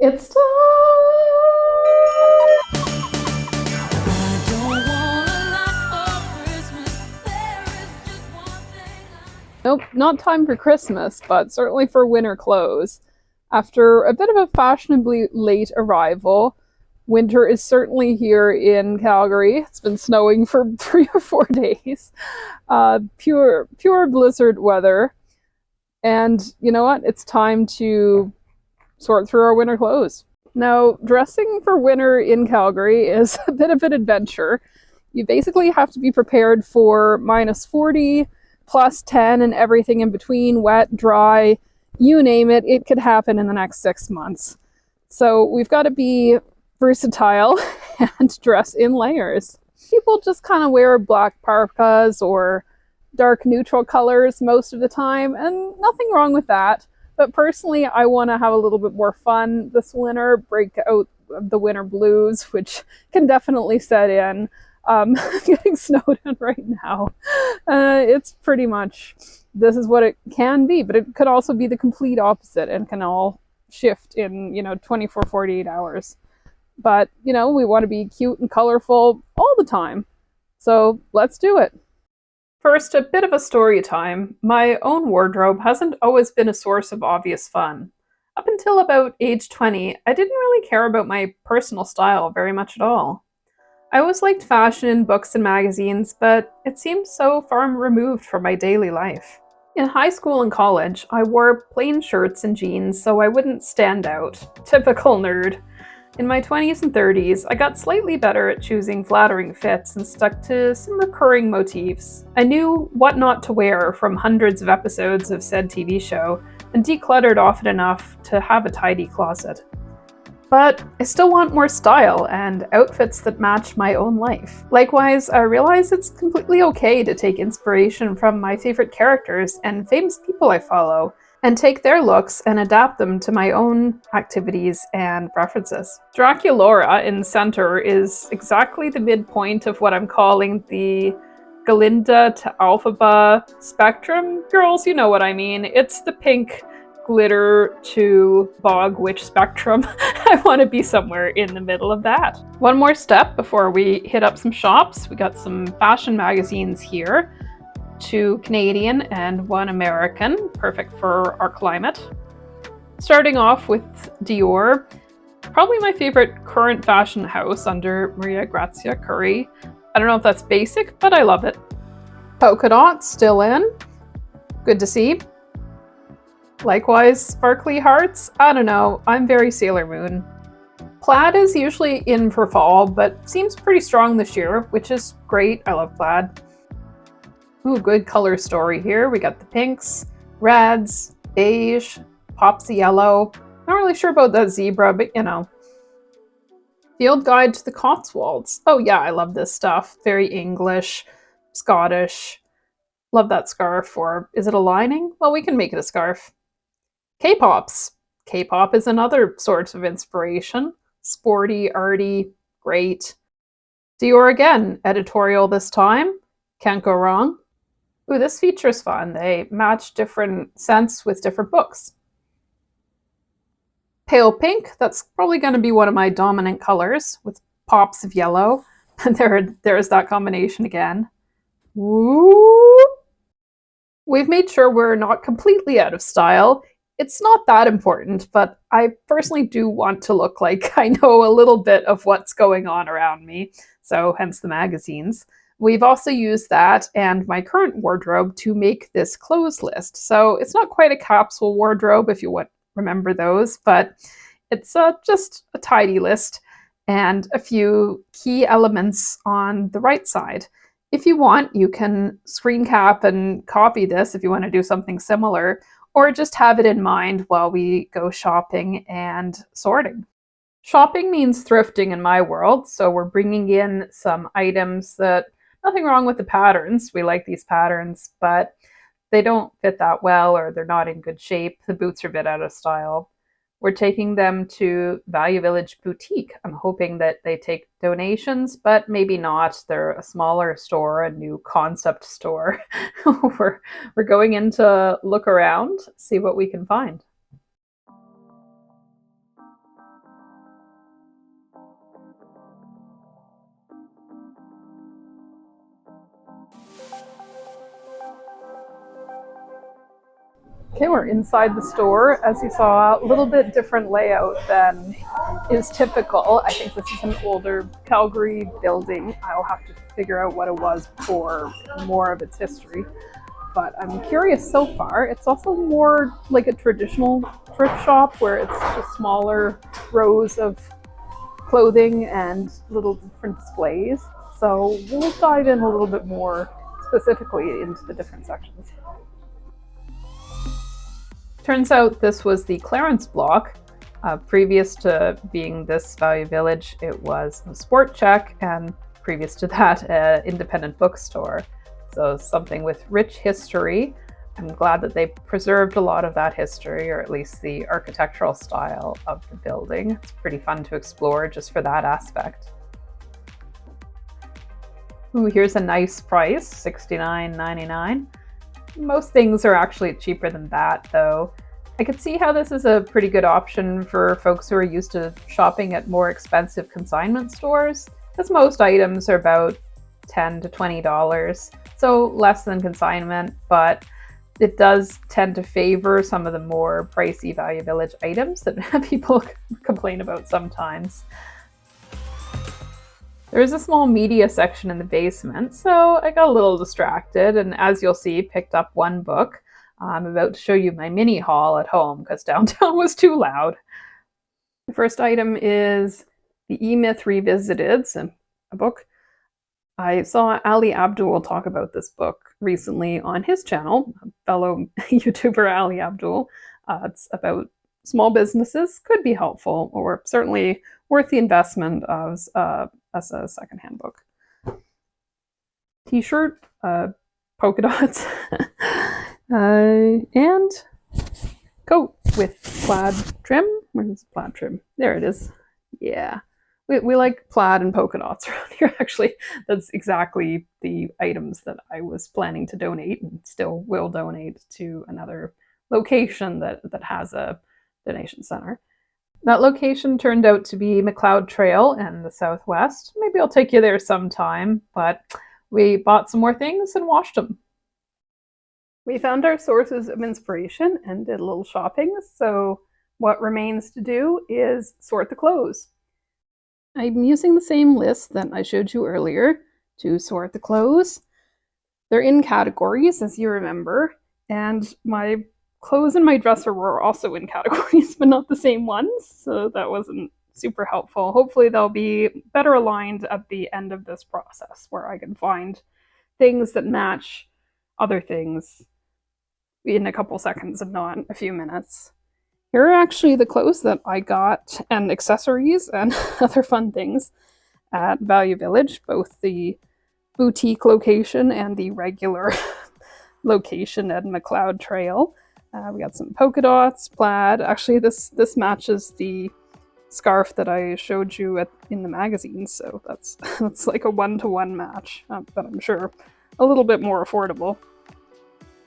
It's time! Nope, not time for Christmas, but certainly for winter clothes. After a bit of a fashionably late arrival, winter is certainly here in Calgary. It's been snowing for 3 or 4 days. Pure blizzard weather. And you know what? It's time to sort through our winter clothes. Now, dressing for winter in Calgary is a bit of an adventure. You basically have to be prepared for -40, +10, and everything in between, wet, dry, you name it, it could happen in the next 6 months. So we've got to be versatile and dress in layers. People just kind of wear black parkas or dark neutral colors most of the time, and nothing wrong with that. But personally, I want to have a little bit more fun this winter, break out the winter blues, which can definitely set in. Getting snowed in right now. It's pretty much, this is what it can be, but it could also be the complete opposite and can all shift in, 24, 48 hours. But, we want to be cute and colorful all the time. So let's do it. First, a bit of a story time. My own wardrobe hasn't always been a source of obvious fun. Up until about age 20, I didn't really care about my personal style very much at all. I always liked fashion, books, and magazines, but it seemed so far removed from my daily life. In high school and college, I wore plain shirts and jeans so I wouldn't stand out. Typical nerd. In my 20s and 30s, I got slightly better at choosing flattering fits and stuck to some recurring motifs. I knew what not to wear from hundreds of episodes of said TV show, and decluttered often enough to have a tidy closet. But I still want more style and outfits that match my own life. Likewise, I realize it's completely okay to take inspiration from my favorite characters and famous people I follow, and take their looks and adapt them to my own activities and preferences. Draculaura in center is exactly the midpoint of what I'm calling the Galinda to Alphaba spectrum. Girls, you know what I mean. It's the pink glitter to bog witch spectrum. I want to be somewhere in the middle of that. One more step before we hit up some shops. We got some fashion magazines here. 2 Canadian and 1 American, perfect for our climate. Starting off with Dior, probably my favorite current fashion house under Maria Grazia Curry. I don't know if that's basic, but I love it. Polka dot, still in. Good to see. Likewise, sparkly hearts, I don't know, I'm very Sailor Moon. Plaid is usually in for fall, but seems pretty strong this year, which is great. I love plaid. Ooh, good color story here. We got the pinks, reds, beige, pops of yellow. Not really sure about that zebra, but Field Guide to the Cotswolds. Oh yeah, I love this stuff. Very English, Scottish. Love that scarf. Or is it a lining? Well, we can make it a scarf. K-pops. K-pop is another source of inspiration. Sporty, arty, great. Dior again, editorial this time. Can't go wrong. Ooh, this feature's fun. They match different scents with different books. Pale pink, that's probably going to be one of my dominant colors with pops of yellow. And there's that combination again. Woo! We've made sure we're not completely out of style. It's not that important, but I personally do want to look like I know a little bit of what's going on around me, so hence the magazines. We've also used that and my current wardrobe to make this clothes list. So it's not quite a capsule wardrobe if you remember those, but it's just a tidy list and a few key elements on the right side. If you want, you can screen cap and copy this if you want to do something similar, or just have it in mind while we go shopping and sorting. Shopping means thrifting in my world, so we're bringing in some items that, nothing wrong with the patterns, we like these patterns, but they don't fit that well or they're not in good shape. The boots are a bit out of style. We're taking them to Value Village Boutique. I'm hoping that they take donations, but maybe not. They're a smaller store, a new concept store. We're going in to look around, see what we can find. Okay, we're inside the store. As you saw, a little bit different layout than is typical. I think this is an older Calgary building. I'll have to figure out what it was for more of its history. But I'm curious so far. It's also more like a traditional thrift shop where it's just smaller rows of clothing and little different displays. So we'll dive in a little bit more specifically into the different sections. Turns out this was the Clarence block. Previous to being this Value Village, it was a Sport Chek, and previous to that, an independent bookstore. So something with rich history. I'm glad that they preserved a lot of that history, or at least the architectural style of the building. It's pretty fun to explore just for that aspect. Ooh, here's a nice price, $69.99. Most things are actually cheaper than that, though. I could see how this is a pretty good option for folks who are used to shopping at more expensive consignment stores, because most items are about $10 to $20, so less than consignment, but it does tend to favor some of the more pricey Value Village items that people complain about sometimes. There is a small media section in the basement, so I got a little distracted, and as you'll see, picked up one book. I'm about to show you my mini haul at home because downtown was too loud. The first item is the E-Myth Revisited, a book. I saw Ali Abdul talk about this book recently on his channel, fellow YouTuber Ali Abdul. It's about small businesses, could be helpful, or certainly worth the investment as a secondhand book. T-shirt, polka dots, and coat with plaid trim. Where's the plaid trim? There it is. Yeah. We like plaid and polka dots around here, actually. That's exactly the items that I was planning to donate and still will donate to another location that has a donation center. That location turned out to be McLeod Trail in the Southwest. Maybe I'll take you there sometime, but we bought some more things and washed them. We found our sources of inspiration and did a little shopping, so what remains to do is sort the clothes. I'm using the same list that I showed you earlier to sort the clothes. They're in categories, as you remember, and my clothes in my dresser were also in categories, but not the same ones, so that wasn't super helpful. Hopefully they'll be better aligned at the end of this process, where I can find things that match other things in a couple seconds and not a few minutes. Here are actually the clothes that I got, and accessories and other fun things at Value Village, both the boutique location and the regular location at McLeod Trail. We got some polka dots, plaid. Actually, this matches the scarf that I showed you in the magazine, so that's like a one-to-one match, but I'm sure a little bit more affordable.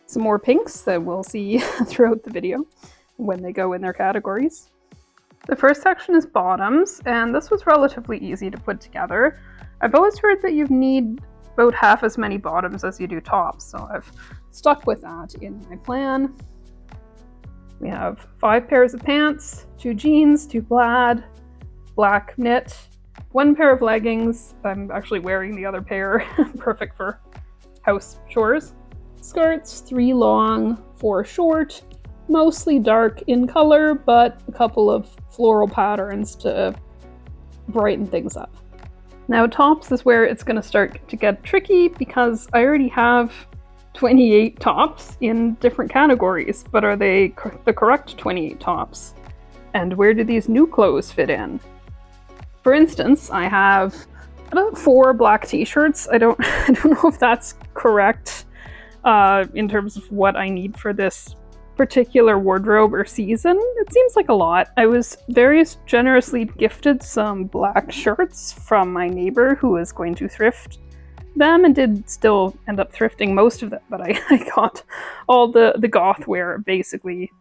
Some more pinks that we'll see throughout the video when they go in their categories. The first section is bottoms, and this was relatively easy to put together. I've always heard that you need about half as many bottoms as you do tops, so I've stuck with that in my plan. We have 5 pairs of pants, 2 jeans, 2 plaid, black knit, 1 pair of leggings. I'm actually wearing the other pair, perfect for house chores. Skirts, 3 long, 4 short, mostly dark in color, but a couple of floral patterns to brighten things up. Now tops is where it's going to start to get tricky because I already have 28 tops in different categories, but are they the correct 28 tops? And where do these new clothes fit in? For instance, I have about 4 black t-shirts. I don't know if that's correct in terms of what I need for this particular wardrobe or season. It seems like a lot. I was very generously gifted some black shirts from my neighbor who was going to thrift them and did still end up thrifting most of them, but I got all the goth wear basically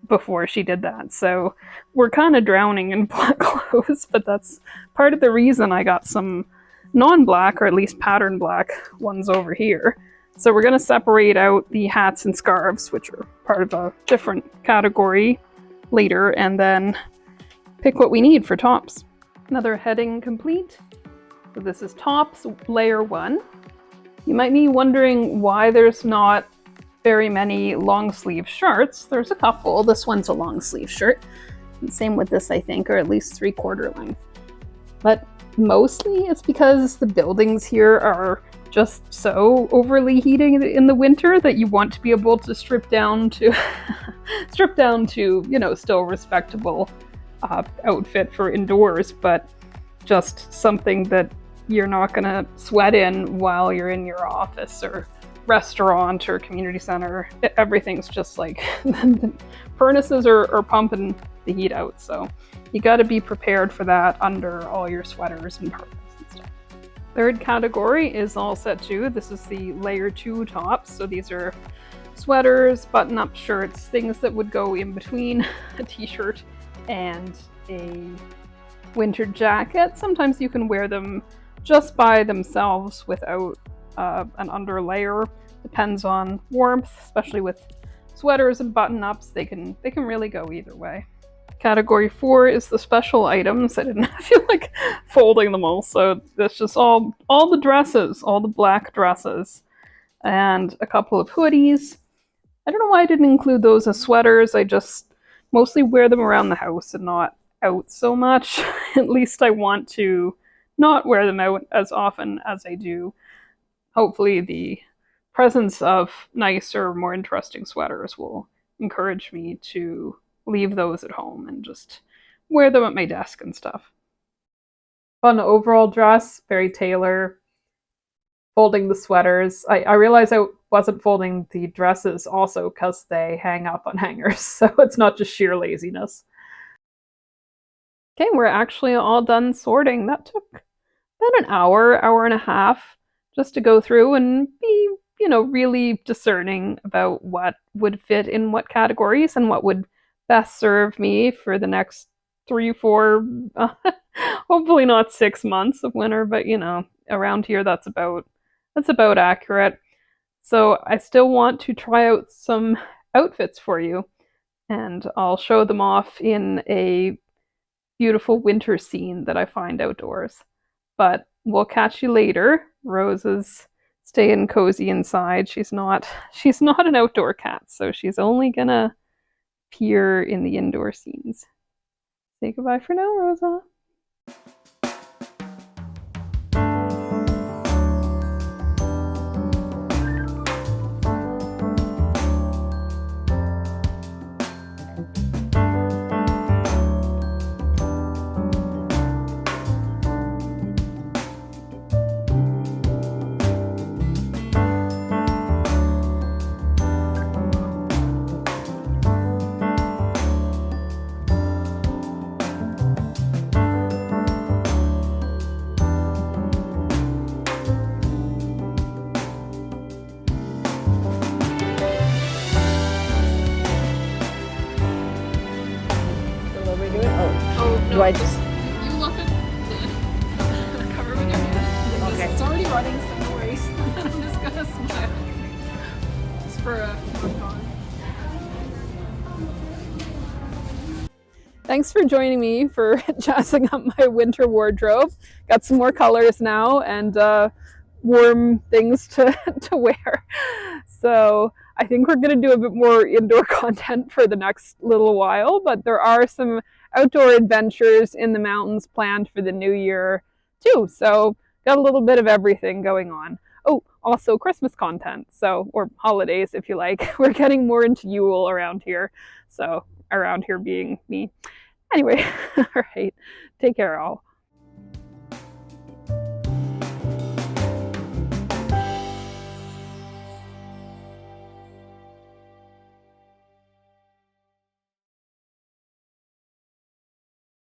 before she did that. So we're kind of drowning in black clothes, but that's part of the reason I got some non-black, or at least pattern black ones over here. So we're going to separate out the hats and scarves, which are part of a different category later, and then pick what we need for tops. Another heading complete. So this is tops layer 1. You might be wondering why there's not very many long sleeve shirts. There's a couple. This one's a long sleeve shirt. And same with this, I think, or at least 3/4 length. But mostly it's because the buildings here are just so overly heating in the winter that you want to be able to strip down to you know, still respectable outfit for indoors, but just something that you're not gonna sweat in while you're in your office or restaurant or community center. Everything's just like the furnaces are pumping the heat out, so you got to be prepared for that under all your sweaters and parkas and stuff. Third category is all set too. This is the layer 2 tops. So these are sweaters, button-up shirts, things that would go in between a t-shirt and a winter jacket. Sometimes you can wear them just by themselves without an under layer. Depends on warmth, especially with sweaters and button-ups. They can really go either way. Category 4 is the special items. I didn't feel like folding them all, so that's just all the dresses, all the black dresses, and a couple of hoodies. I don't know why I didn't include those as sweaters. I just mostly wear them around the house and not out so much. At least I want to not wear them out as often as I do. Hopefully the presence of nicer, more interesting sweaters will encourage me to leave those at home and just wear them at my desk and stuff. Fun overall dress, very tailor. Folding the sweaters. I realized I wasn't folding the dresses also because they hang up on hangers, so it's not just sheer laziness. Okay, we're actually all done sorting. That took about an hour and a half just to go through and be, you know, really discerning about what would fit in what categories and what would best serve me for the next 3-4, hopefully not 6 months of winter, but you know, around here that's about accurate. So I still want to try out some outfits for you, and I'll show them off in a beautiful winter scene that I find outdoors. But we'll catch you later. Rose is staying cozy inside. She's not an outdoor cat, so she's only gonna appear in the indoor scenes. Say goodbye for now, Rosa. Do I just... You look at the cover with your hand. Okay. It's already running, so no worries. I'm just gonna smile. Just for a fun. Thanks for joining me for jazzing up my winter wardrobe. Got some more colors now and warm things to wear. So I think we're going to do a bit more indoor content for the next little while, but there are some outdoor adventures in the mountains planned for the new year too. So got a little bit of everything going on. Oh, also Christmas content, so, or holidays if you like. We're getting more into Yule around here. So around here being me. Anyway, all right, take care all.